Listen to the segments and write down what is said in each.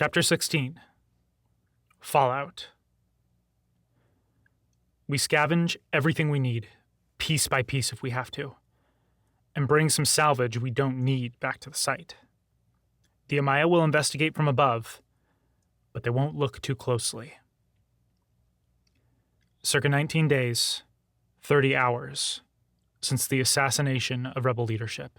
Chapter 16. Fallout. We scavenge everything we need, piece by piece if we have to, and bring some salvage we don't need back to the site. The Amaya will investigate from above, but they won't look too closely. Circa 19 days, 30 hours, since the assassination of rebel leadership.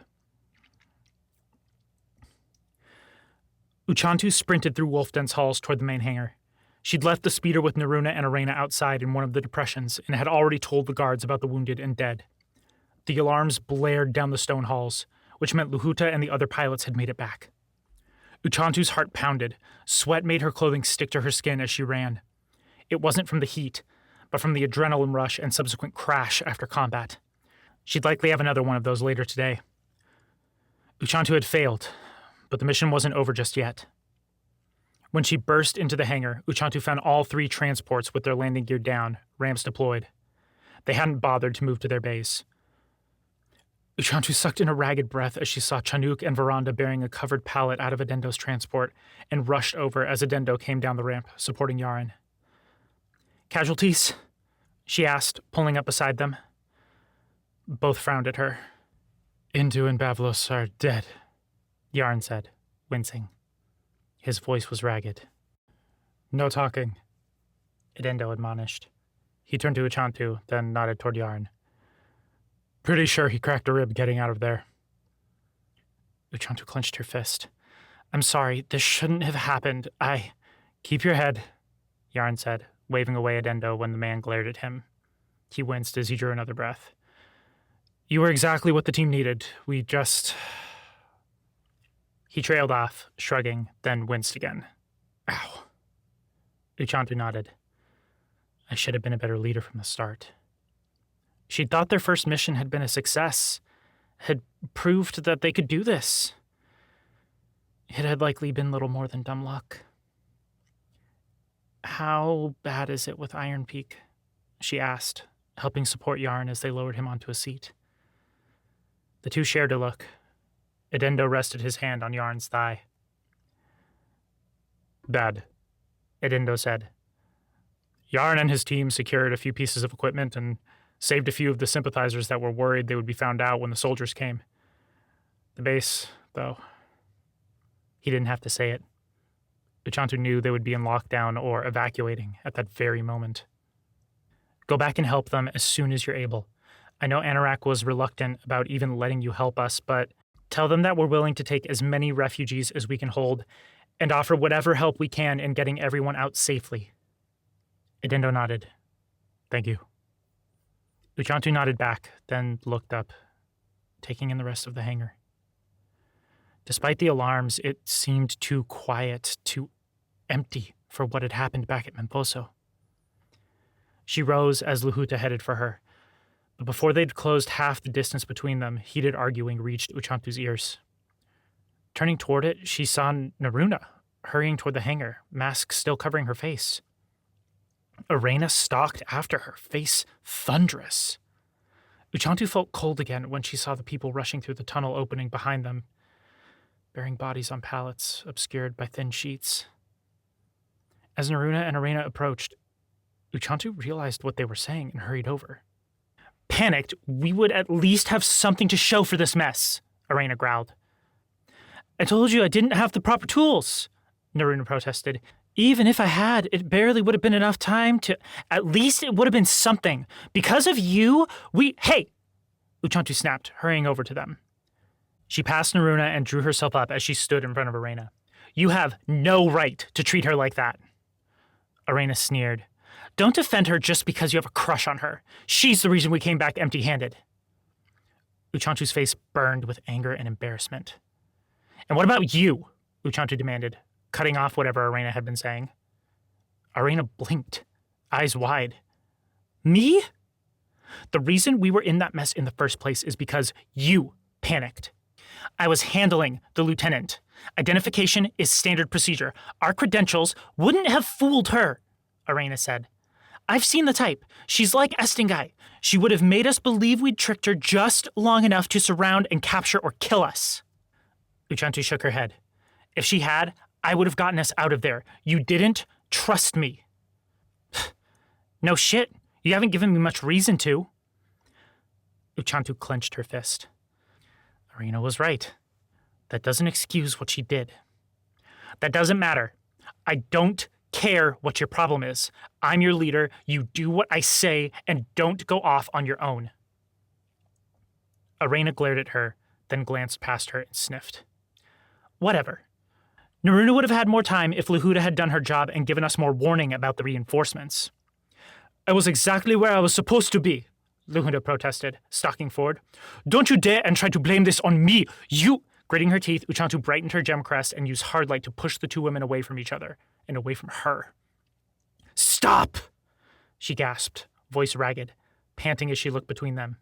Uchantu sprinted through Wolfden's halls toward the main hangar. She'd left the speeder with Naruna and Arena outside in one of the depressions and had already told the guards about the wounded and dead. The alarms blared down the stone halls, which meant Luhuta and the other pilots had made it back. Uchantu's heart pounded. Sweat made her clothing stick to her skin as she ran. It wasn't from the heat, but from the adrenaline rush and subsequent crash after combat. She'd likely have another one of those later today. Uchantu had failed, but the mission wasn't over just yet. When she burst into the hangar, Uchantu found all 3 transports with their landing gear down, ramps deployed. They hadn't bothered to move to their base. Uchantu sucked in a ragged breath as she saw Chanuk and Veranda bearing a covered pallet out of Adendo's transport and rushed over as Adendo came down the ramp, supporting Yaren. "Casualties?" she asked, pulling up beside them. Both frowned at her. "Indu and Bavlos are dead," Yaren said, wincing. His voice was ragged. "No talking," Adendo admonished. He turned to Uchantu, then nodded toward Yaren. "Pretty sure he cracked a rib getting out of there." Uchantu clenched her fist. "I'm sorry, this shouldn't have happened. Keep your head," Yaren said, waving away Adendo when the man glared at him. He winced as he drew another breath. "You were exactly what the team needed. We just..." He trailed off, shrugging, then winced again. "Ow." Uchantu nodded. "I should have been a better leader from the start." She'd thought their first mission had been a success, had proved that they could do this. It had likely been little more than dumb luck. "How bad is it with Iron Peak?" she asked, helping support Yaren as they lowered him onto a seat. The two shared a look. Adendo rested his hand on Yaren's thigh. "Bad," Adendo said. Yaren and his team secured a few pieces of equipment and saved a few of the sympathizers that were worried they would be found out when the soldiers came. The base, though. He didn't have to say it. Uchantu knew they would be in lockdown or evacuating at that very moment. "Go back and help them as soon as you're able. I know Anorak was reluctant about even letting you help us, but tell them that we're willing to take as many refugees as we can hold and offer whatever help we can in getting everyone out safely." Adendo nodded. "Thank you." Uchantu nodded back, then looked up, taking in the rest of the hangar. Despite the alarms, it seemed too quiet, too empty for what had happened back at Memposo. She rose as Luhuta headed for her, but before they'd closed half the distance between them, heated arguing reached Uchantu's ears. Turning toward it, she saw Naruna hurrying toward the hangar, mask still covering her face. Arena stalked after her, face thunderous. Uchantu felt cold again when she saw the people rushing through the tunnel opening behind them, bearing bodies on pallets, obscured by thin sheets. As Naruna and Arena approached, Uchantu realized what they were saying and hurried over. "Panicked, we would at least have something to show for this mess," Arena growled. "I told you I didn't have the proper tools," Naruna protested. "Even if I had, it barely would have been enough time to... At least it would have been something. Because of you, Hey!" Uchantu snapped, hurrying over to them. She passed Naruna and drew herself up as she stood in front of Arena. "You have no right to treat her like that." Arena sneered. "Don't defend her just because you have a crush on her. She's the reason we came back empty-handed." Uchantu's face burned with anger and embarrassment. "And what about you?" Uchantu demanded, cutting off whatever Arena had been saying. Arena blinked, eyes wide. "Me? The reason we were in that mess in the first place is because you panicked. I was handling the lieutenant. Identification is standard procedure. Our credentials wouldn't have fooled her," Arena said. "I've seen the type. She's like Estingai. She would have made us believe we'd tricked her just long enough to surround and capture or kill us." Uchantu shook her head. "If she had, I would have gotten us out of there. You didn't trust me. No shit. You haven't given me much reason to. Uchantu clenched her fist. Arena was right. That doesn't excuse what she did. That doesn't matter. I don't care what your problem is. I'm your leader. You do what I say and don't go off on your own. Arena glared at her, then glanced past her and sniffed. Whatever. Naruna would have had more time if Lahuda had done her job and given us more warning about the reinforcements. I was exactly where I was supposed to be, Lahuda protested, stalking forward. Don't you dare and try to blame this on me. You... Gritting her teeth, Uchantu brightened her gem crest and used hard light to push the two women away from each other, and away from her. Stop! She gasped, voice ragged, panting as she looked between them.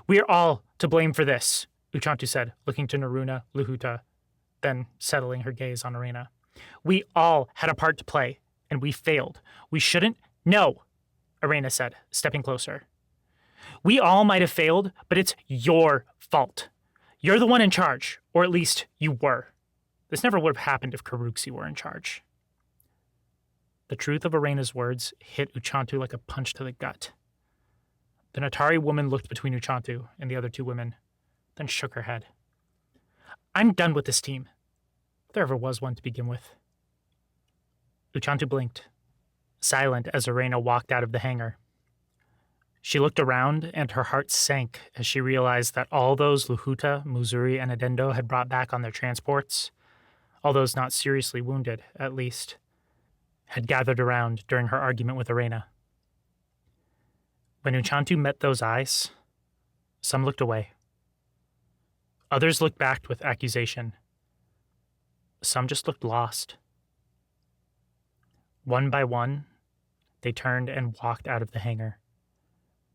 We are all to blame for this, Uchantu said, looking to Naruna, Lahuta, then settling her gaze on Arena. We all had a part to play, and we failed. We shouldn't... No, Arena said, stepping closer. We all might have failed, but it's your fault. You're the one in charge, or at least you were. This never would have happened if Karuxi were in charge. The truth of Arena's words hit Uchantu like a punch to the gut. The Natari woman looked between Uchantu and the other two women, then shook her head. I'm done with this team. If there ever was one to begin with. Uchantu blinked, silent as Arena walked out of the hangar. She looked around, and her heart sank as she realized that all those Luhuta, Muzuri, and Adendo had brought back on their transports, all those not seriously wounded, at least, had gathered around during her argument with Arena. When Uchantu met those eyes, some looked away. Others looked back with accusation. Some just looked lost. One by one, they turned and walked out of the hangar,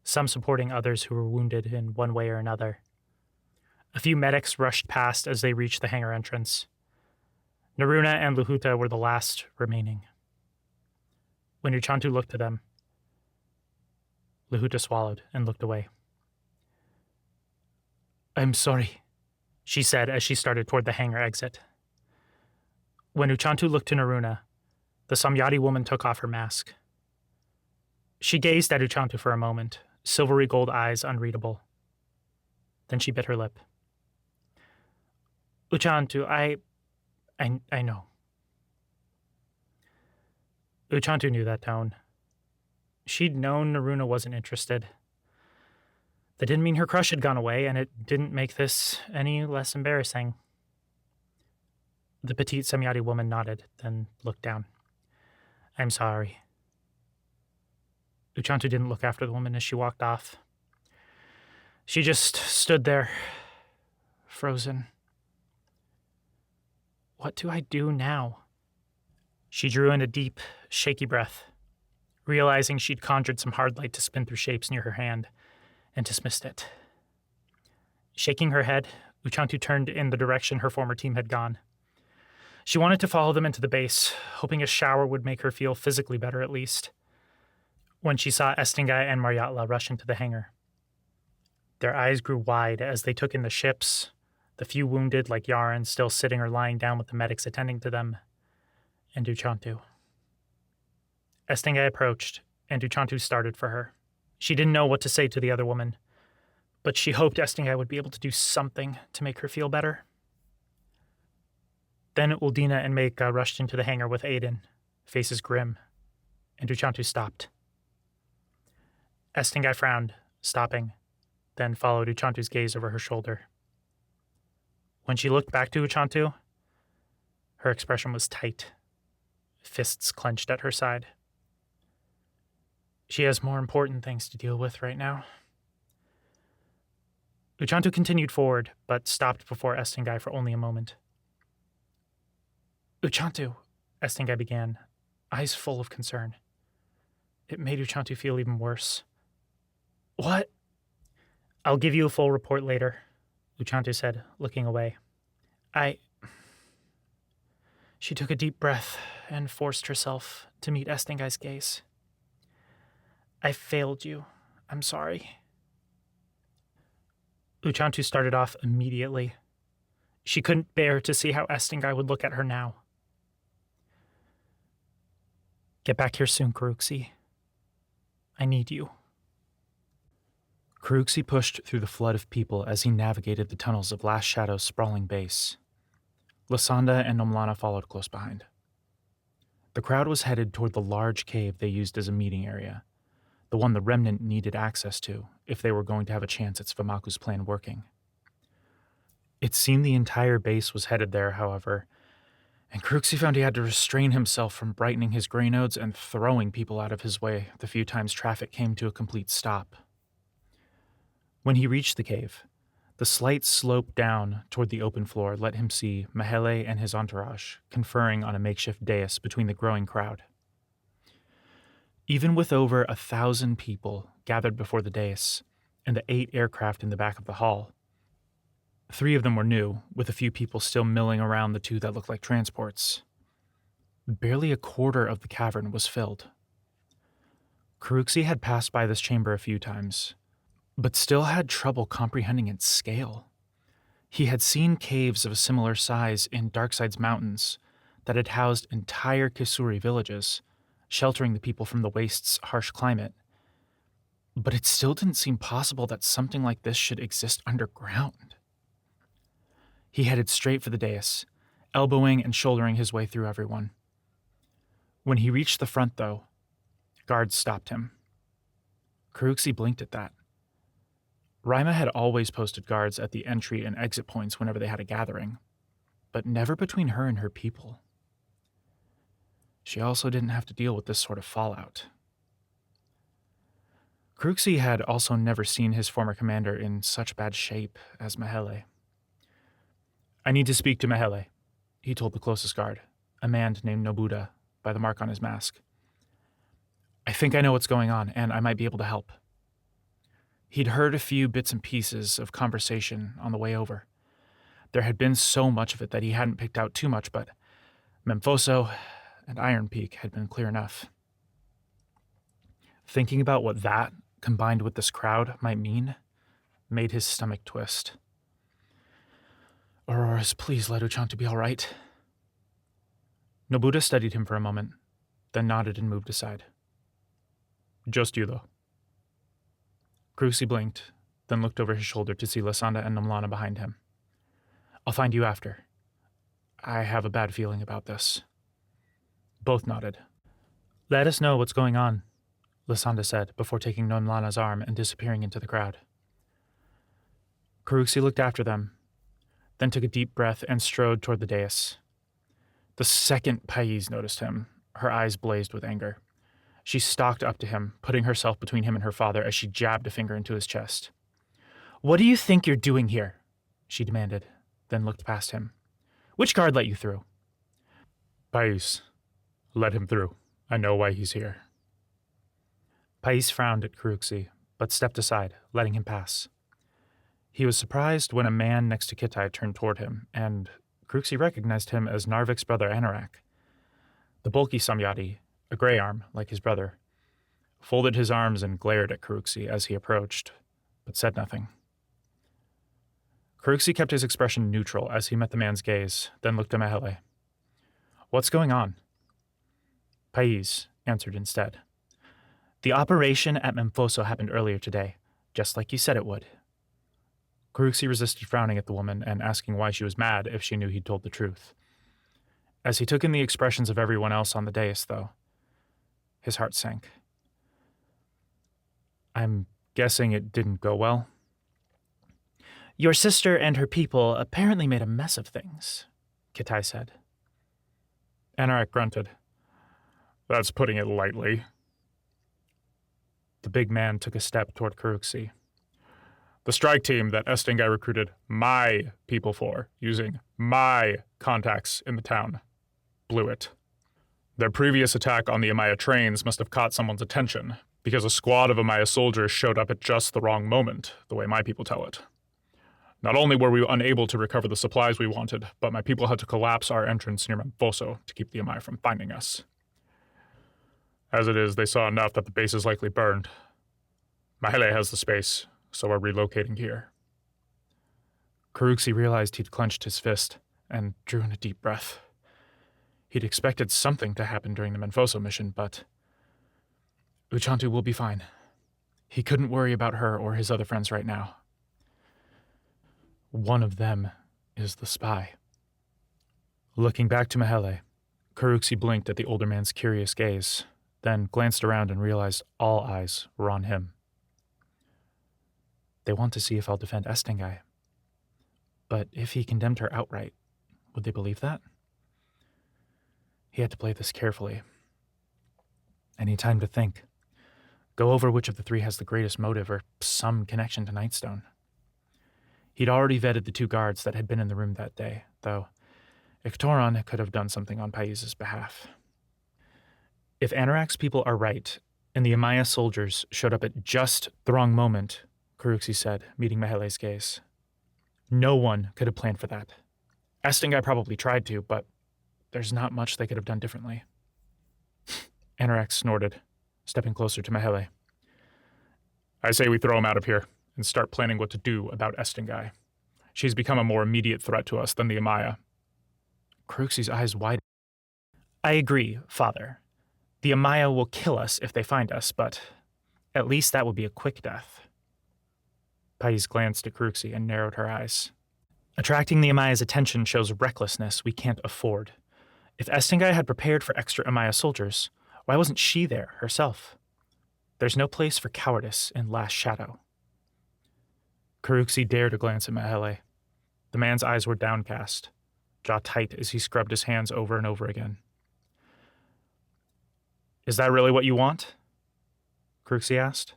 some supporting others who were wounded in one way or another. A few medics rushed past as they reached the hangar entrance. Naruna and Luhuta were the last remaining. When Uchantu looked to them, Luhuta swallowed and looked away. I'm sorry, she said as she started toward the hangar exit. When Uchantu looked to Naruna, the Samyati woman took off her mask. She gazed at Uchantu for a moment, silvery gold eyes unreadable. Then she bit her lip. Uchantu, I know. Uchantu knew that tone. She'd known Naruna wasn't interested. That didn't mean her crush had gone away, and it didn't make this any less embarrassing. The petite Samyati woman nodded, then looked down. I'm sorry. Uchantu didn't look after the woman as she walked off. She just stood there, frozen. What do I do now? She drew in a deep, shaky breath, realizing she'd conjured some hard light to spin through shapes near her hand, and dismissed it. Shaking her head, Uchantu turned in the direction her former team had gone. She wanted to follow them into the base, hoping a shower would make her feel physically better at least, when she saw Estingai and Maryatla rush into the hangar. Their eyes grew wide as they took in the ships, the few wounded like Yaren still sitting or lying down with the medics attending to them, and Uchantu. Estingai approached, and Uchantu started for her. She didn't know what to say to the other woman, but she hoped Estingai would be able to do something to make her feel better. Then Uldina and Meika rushed into the hangar with Aiden, faces grim, and Uchantu stopped. Estingai frowned, stopping, then followed Uchantu's gaze over her shoulder. When she looked back to Uchantu, her expression was tight, fists clenched at her side. She has more important things to deal with right now. Uchantu continued forward, but stopped before Estingai for only a moment. Uchantu, Estingai began, eyes full of concern. It made Uchantu feel even worse. What? I'll give you a full report later, Uchantu said, looking away. She took a deep breath and forced herself to meet Estingai's gaze. I failed you. I'm sorry. Uchantu started off immediately. She couldn't bear to see how Estingai would look at her now. Get back here soon, Karuxi. I need you. Karuxi pushed through the flood of people as he navigated the tunnels of Last Shadow's sprawling base. Lysanda and Nomlana followed close behind. The crowd was headed toward the large cave they used as a meeting area, the one the Remnant needed access to if they were going to have a chance at Svamaku's plan working. It seemed the entire base was headed there, however, and Karuxi found he had to restrain himself from brightening his gray nodes and throwing people out of his way the few times traffic came to a complete stop. When he reached the cave, the slight slope down toward the open floor let him see Mahele and his entourage conferring on a makeshift dais between the growing crowd. Even with over 1,000 people gathered before the dais and the 8 aircraft in the back of the hall, 3 of them were new, with a few people still milling around the 2 that looked like transports. Barely a quarter of the cavern was filled. Karuxi had passed by this chamber a few times, but still had trouble comprehending its scale. He had seen caves of a similar size in Darkside's mountains that had housed entire Kisuri villages, sheltering the people from the waste's harsh climate. But it still didn't seem possible that something like this should exist underground. He headed straight for the dais, elbowing and shouldering his way through everyone. When he reached the front, though, guards stopped him. Karuxi blinked at that. Rima had always posted guards at the entry and exit points whenever they had a gathering, but never between her and her people. She also didn't have to deal with this sort of fallout. Karuxi had also never seen his former commander in such bad shape as Mahele. "I need to speak to Mahele," he told the closest guard, a man named Nobuda, by the mark on his mask. "I think I know what's going on, and I might be able to help." He'd heard a few bits and pieces of conversation on the way over. There had been so much of it that he hadn't picked out too much, but Memphoso and Iron Peak had been clear enough. Thinking about what that, combined with this crowd, might mean, made his stomach twist. "Auroras, please let Uchantu be all right." Nobuda studied him for a moment, then nodded and moved aside. "Just you, though." Karuxi blinked, then looked over his shoulder to see Lysanda and Nomlana behind him. "I'll find you after. I have a bad feeling about this." Both nodded. "Let us know what's going on," Lysanda said before taking Nomlana's arm and disappearing into the crowd. Karuxi looked after them, then took a deep breath and strode toward the dais. The second Pais noticed him, her eyes blazed with anger. She stalked up to him, putting herself between him and her father as she jabbed a finger into his chest. "What do you think you're doing here?" she demanded, then looked past him. "Which guard let you through?" "Pais, let him through. I know why he's here." Pais frowned at Karuxi, but stepped aside, letting him pass. He was surprised when a man next to Kitai turned toward him, and Karuxi recognized him as Narvik's brother Anorak. The bulky Samyati, a gray arm like his brother, folded his arms and glared at Karuxi as he approached, but said nothing. Karuxi kept his expression neutral as he met the man's gaze, then looked at Mahele. "What's going on?" Pais answered instead. "The operation at Memphoso happened earlier today, just like you said it would." Karuxi resisted frowning at the woman and asking why she was mad if she knew he'd told the truth. As he took in the expressions of everyone else on the dais, though, his heart sank. "I'm guessing it didn't go well." "Your sister and her people apparently made a mess of things," Kitai said. Anorak grunted. "That's putting it lightly." The big man took a step toward Karuxi. "The strike team that Estingai recruited my people for, using my contacts in the town, blew it. Their previous attack on the Amaya trains must have caught someone's attention, because a squad of Amaya soldiers showed up at just the wrong moment, the way my people tell it. Not only were we unable to recover the supplies we wanted, but my people had to collapse our entrance near Memphoso to keep the Amaya from finding us. As it is, they saw enough that the base is likely burned. Mahele has the space, so we're relocating here." Karuxi realized he'd clenched his fist and drew in a deep breath. He'd expected something to happen during the Menfoso mission, but Uchantu will be fine. He couldn't worry about her or his other friends right now. One of them is the spy. Looking back to Mahele, Karuxi blinked at the older man's curious gaze, then glanced around and realized all eyes were on him. They want to see if I'll defend Estingai. But if he condemned her outright, would they believe that? He had to play this carefully. Any time to think. Go over which of the three has the greatest motive or some connection to Nightstone. He'd already vetted the two guards that had been in the room that day, though Iktoron could have done something on Paiz's behalf. If Anorak's people are right, and the Amaya soldiers showed up at just the wrong moment, Karuxi said, meeting Mahele's gaze, no one could have planned for that. Estingai probably tried to, but there's not much they could have done differently. Anorak snorted, stepping closer to Mahele. I say we throw him out of here and start planning what to do about Estingai. She's become a more immediate threat to us than the Amaya. Karuxi's eyes widened. I agree, Father. The Amaya will kill us if they find us, but at least that would be a quick death. Pais glanced at Karuxi and narrowed her eyes. Attracting the Amaya's attention shows recklessness we can't afford. If Estingai had prepared for extra Amaya soldiers, why wasn't she there herself? There's no place for cowardice in Last Shadow. Karuxi dared a glance at Mahele. The man's eyes were downcast, jaw tight as he scrubbed his hands over and over again. Is that really what you want? Karuxi asked.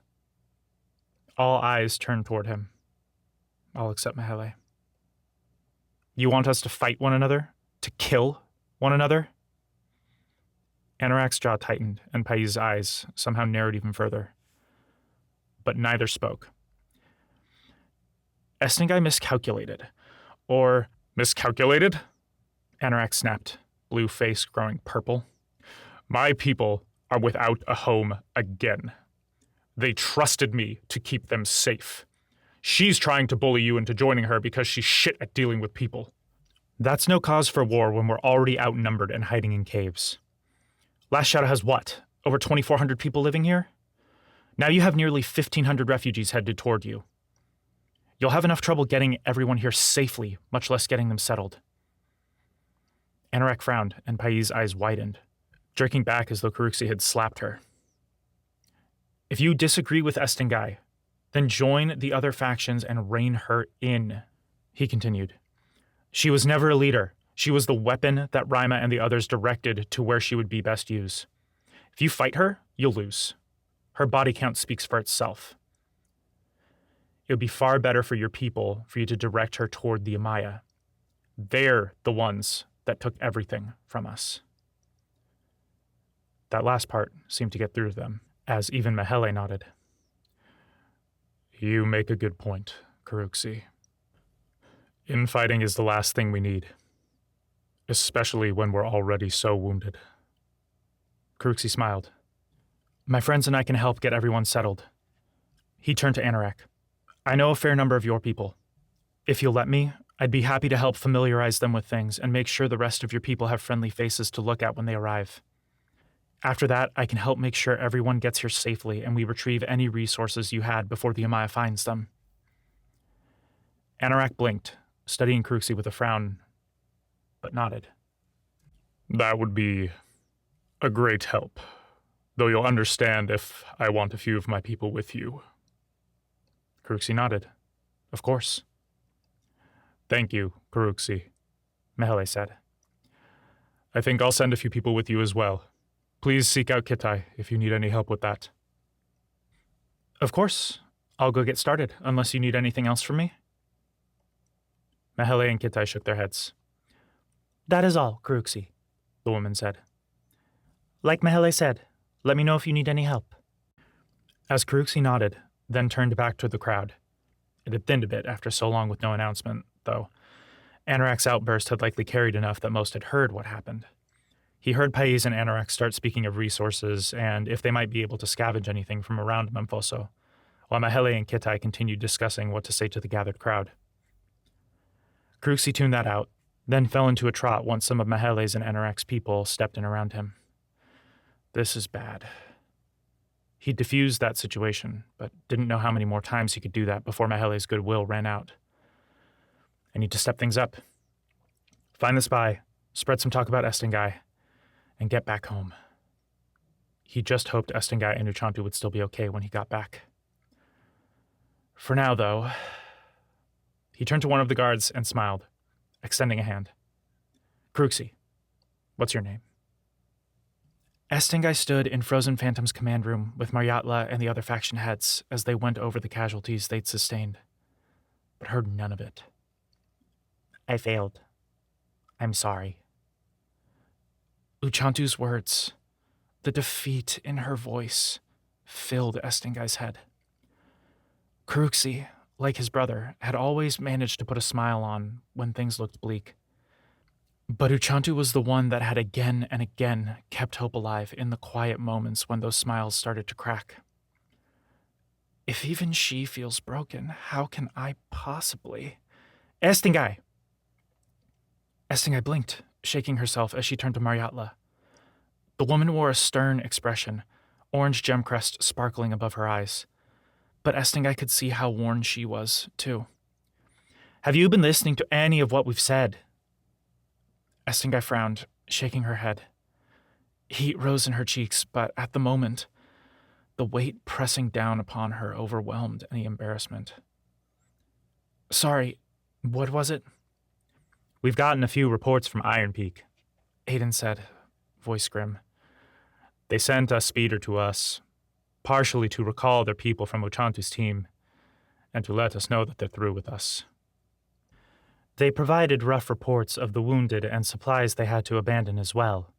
All eyes turned toward him. All except Mahele. You want us to fight one another? To kill one another? Anorak's jaw tightened, and Paiz's eyes somehow narrowed even further. But neither spoke. Estingai miscalculated. Or miscalculated? Anorak snapped, blue face growing purple. My people are without a home again. They trusted me to keep them safe. She's trying to bully you into joining her because she's shit at dealing with people. That's no cause for war when we're already outnumbered and hiding in caves. Last Shadow has what? Over 2,400 people living here? Now you have nearly 1,500 refugees headed toward you. You'll have enough trouble getting everyone here safely, much less getting them settled. Anorak frowned, and Paiz's eyes widened, jerking back as though Karuxi had slapped her. If you disagree with Estingai, then join the other factions and rein her in, he continued. She was never a leader. She was the weapon that Rima and the others directed to where she would be best used. If you fight her, you'll lose. Her body count speaks for itself. It would be far better for your people for you to direct her toward the Amaya. They're the ones that took everything from us. That last part seemed to get through to them, as even Mahele nodded. You make a good point, Karuxi. Infighting is the last thing we need, especially when we're already so wounded. Karuxi smiled. My friends and I can help get everyone settled. He turned to Anorak. I know a fair number of your people. If you'll let me, I'd be happy to help familiarize them with things and make sure the rest of your people have friendly faces to look at when they arrive. After that, I can help make sure everyone gets here safely and we retrieve any resources you had before the Amaya finds them. Anorak blinked, studying Karuxi with a frown, but nodded. That would be a great help, though you'll understand if I want a few of my people with you. Karuxi nodded. Of course. Thank you, Karuxi, Mahele said. I think I'll send a few people with you as well. Please seek out Kitai if you need any help with that. Of course. I'll go get started, unless you need anything else from me. Mahele and Kitai shook their heads. That is all, Karuxi, the woman said. Like Mahele said, let me know if you need any help. As Karuxi nodded, then turned back to the crowd. It had thinned a bit after so long with no announcement, though Anorak's outburst had likely carried enough that most had heard what happened. He heard Pais and Anorak start speaking of resources and if they might be able to scavenge anything from around Menfoso, while Mahele and Kitai continued discussing what to say to the gathered crowd. Karuxi tuned that out, then fell into a trot once some of Mahele's and Anorak's people stepped in around him. This is bad. He diffused that situation, but didn't know how many more times he could do that before Mahele's goodwill ran out. I need to step things up. Find the spy, spread some talk about Estingai, and get back home. He just hoped Estingai and Uchantu would still be okay when he got back. For now, though, he turned to one of the guards and smiled, extending a hand. Kruxi, what's your name? Estingai stood in Frozen Phantom's command room with Maryatla and the other faction heads as they went over the casualties they'd sustained, but heard none of it. I failed. I'm sorry. Uchantu's words, the defeat in her voice, filled Estingai's head. Kruxi, like his brother, had always managed to put a smile on when things looked bleak. But Uchantu was the one that had again and again kept hope alive in the quiet moments when those smiles started to crack. If even she feels broken, how can I possibly? Estingai! Estingai blinked, shaking herself as she turned to Maryatla. The woman wore a stern expression, orange gem crest sparkling above her eyes. But Estingai could see how worn she was, too. Have you been listening to any of what we've said? Estingai frowned, shaking her head. Heat rose in her cheeks, but at the moment, the weight pressing down upon her overwhelmed any embarrassment. Sorry, what was it? We've gotten a few reports from Iron Peak, Aiden said, voice grim. They sent a speeder to us, partially to recall their people from Uchantu's team, and to let us know that they're through with us. They provided rough reports of the wounded and supplies they had to abandon as well,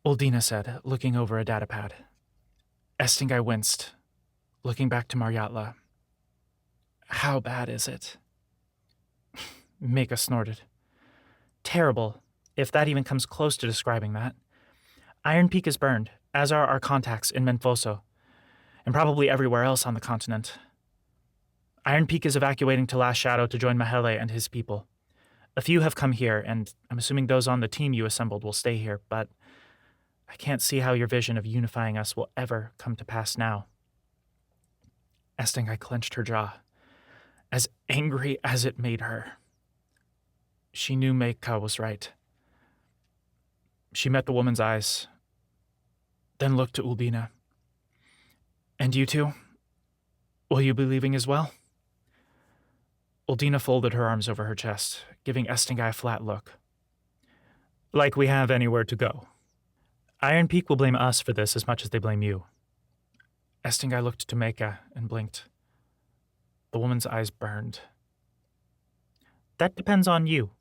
Uldina said, looking over a datapad. Estingai winced, looking back to Maryatla. How bad is it? Mika snorted. Terrible, if that even comes close to describing that. Iron Peak is burned, as are our contacts in Menfoso, and probably everywhere else on the continent. Iron Peak is evacuating to Last Shadow to join Mahele and his people. A few have come here, and I'm assuming those on the team you assembled will stay here, but I can't see how your vision of unifying us will ever come to pass now. Estingai clenched her jaw, as angry as it made her. She knew Meika was right. She met the woman's eyes, then looked to Uldina. And you two? Will you be leaving as well? Uldina folded her arms over her chest, giving Estingai a flat look. Like we have anywhere to go. Iron Peak will blame us for this as much as they blame you. Estingai looked to Meika and blinked. The woman's eyes burned. That depends on you.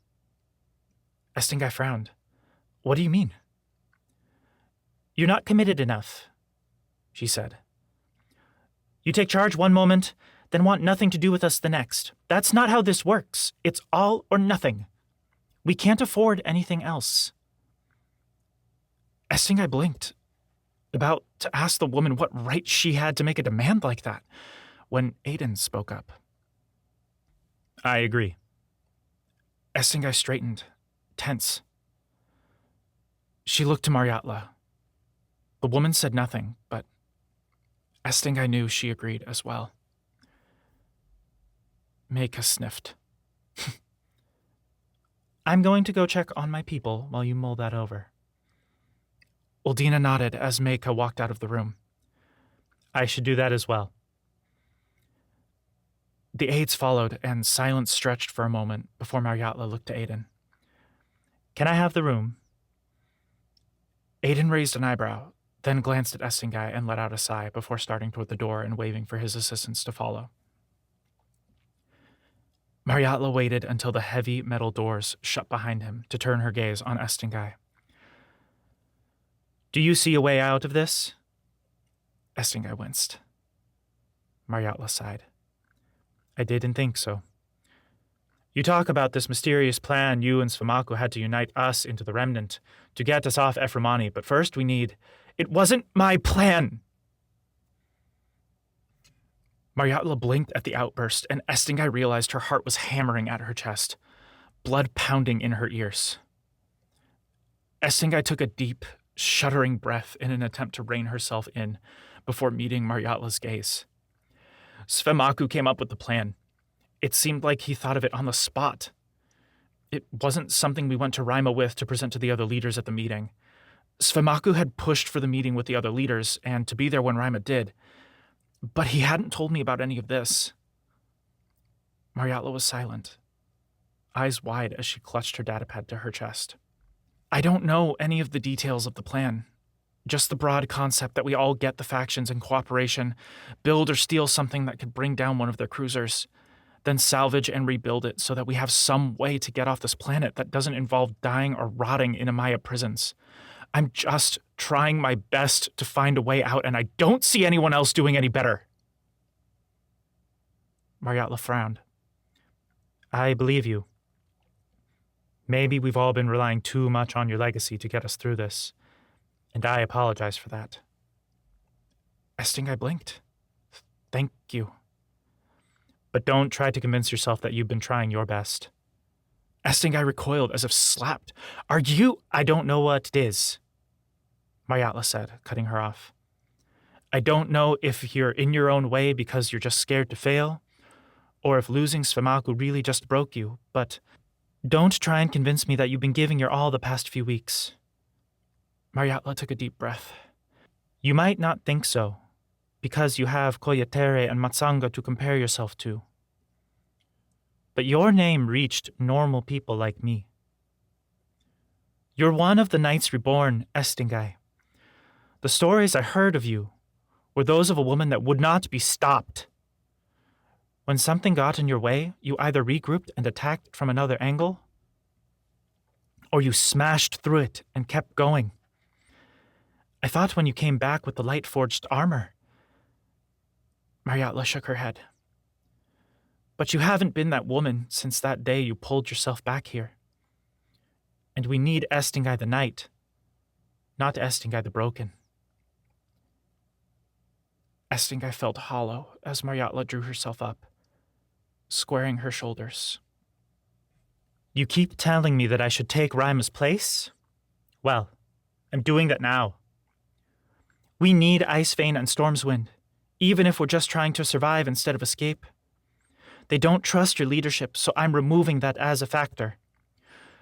Estingai frowned. What do you mean? You're not committed enough, she said. You take charge one moment, then want nothing to do with us the next. That's not how this works. It's all or nothing. We can't afford anything else. Estingai blinked, about to ask the woman what right she had to make a demand like that, when Aiden spoke up. I agree. Estingai straightened, tense. She looked to Maryatla. The woman said nothing, but Estingai knew she agreed as well. Meika sniffed. I'm going to go check on my people while you mull that over. Uldina nodded as Meika walked out of the room. I should do that as well. The aides followed, and silence stretched for a moment before Maryatla looked to Aiden. Can I have the room? Aiden raised an eyebrow, then glanced at Estingai and let out a sigh before starting toward the door and waving for his assistants to follow. Maryatla waited until the heavy metal doors shut behind him to turn her gaze on Estingai. Do you see a way out of this? Estingai winced. Maryatla sighed. I didn't think so. You talk about this mysterious plan you and Sfamaku had to unite us into the Remnant to get us off Ephraimani, but first we need... It wasn't my plan! Maryatla blinked at the outburst, and Estingai realized her heart was hammering at her chest. blood pounding in her ears. Estingai took a deep, shuddering breath in an attempt to rein herself in before meeting Maryatla's gaze. Svemaku came up with the plan. It seemed like he thought of it on the spot. It wasn't something we went to Rima with to present to the other leaders at the meeting. Svemaku had pushed for the meeting with the other leaders and to be there when Rima did, but he hadn't told me about any of this. Maryatla was silent, eyes wide as she clutched her datapad to her chest. I don't know any of the details of the plan, just the broad concept that we all get the factions in cooperation, build or steal something that could bring down one of their cruisers, then salvage and rebuild it so that we have some way to get off this planet that doesn't involve dying or rotting in Amaya prisons. I'm just trying my best to find a way out, and I don't see anyone else doing any better. Maryatla frowned. I believe you. Maybe we've all been relying too much on your legacy to get us through this, and I apologize for that. Estingai blinked. Thank you. But don't try to convince yourself that you've been trying your best. Estingai recoiled as if slapped. Are you? I don't know what it is, Maryatla said, cutting her off. I don't know if you're in your own way because you're just scared to fail, or if losing Svemaku really just broke you, but don't try and convince me that you've been giving your all the past few weeks. Maryatla took a deep breath. You might not think so, because you have Koyatere and Matsanga to compare yourself to. But your name reached normal people like me. You're one of the Knights Reborn, Estingai. The stories I heard of you were those of a woman that would not be stopped. When something got in your way, you either regrouped and attacked from another angle, or you smashed through it and kept going. I thought when you came back with the Lightforged armor. Maryatla shook her head. But you haven't been that woman since that day you pulled yourself back here. And we need Estingai the Knight, not Estingai the Broken. Estingai felt hollow as Maryatla drew herself up, squaring her shoulders. You keep telling me that I should take Rima's place? Well, I'm doing that now. We need Icevane and Stormswind, even if we're just trying to survive instead of escape. They don't trust your leadership, so I'm removing that as a factor.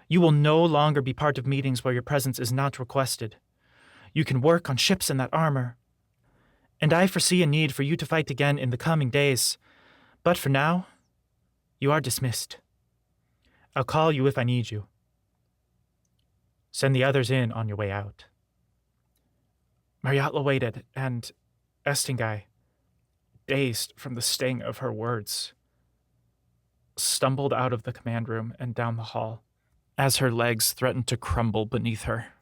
You will no longer be part of meetings where your presence is not requested. You can work on ships in that armor. And I foresee a need for you to fight again in the coming days. But for now, you are dismissed. I'll call you if I need you. Send the others in on your way out. Maryatla waited, and Estingai, dazed from the sting of her words, stumbled out of the command room and down the hall as her legs threatened to crumble beneath her.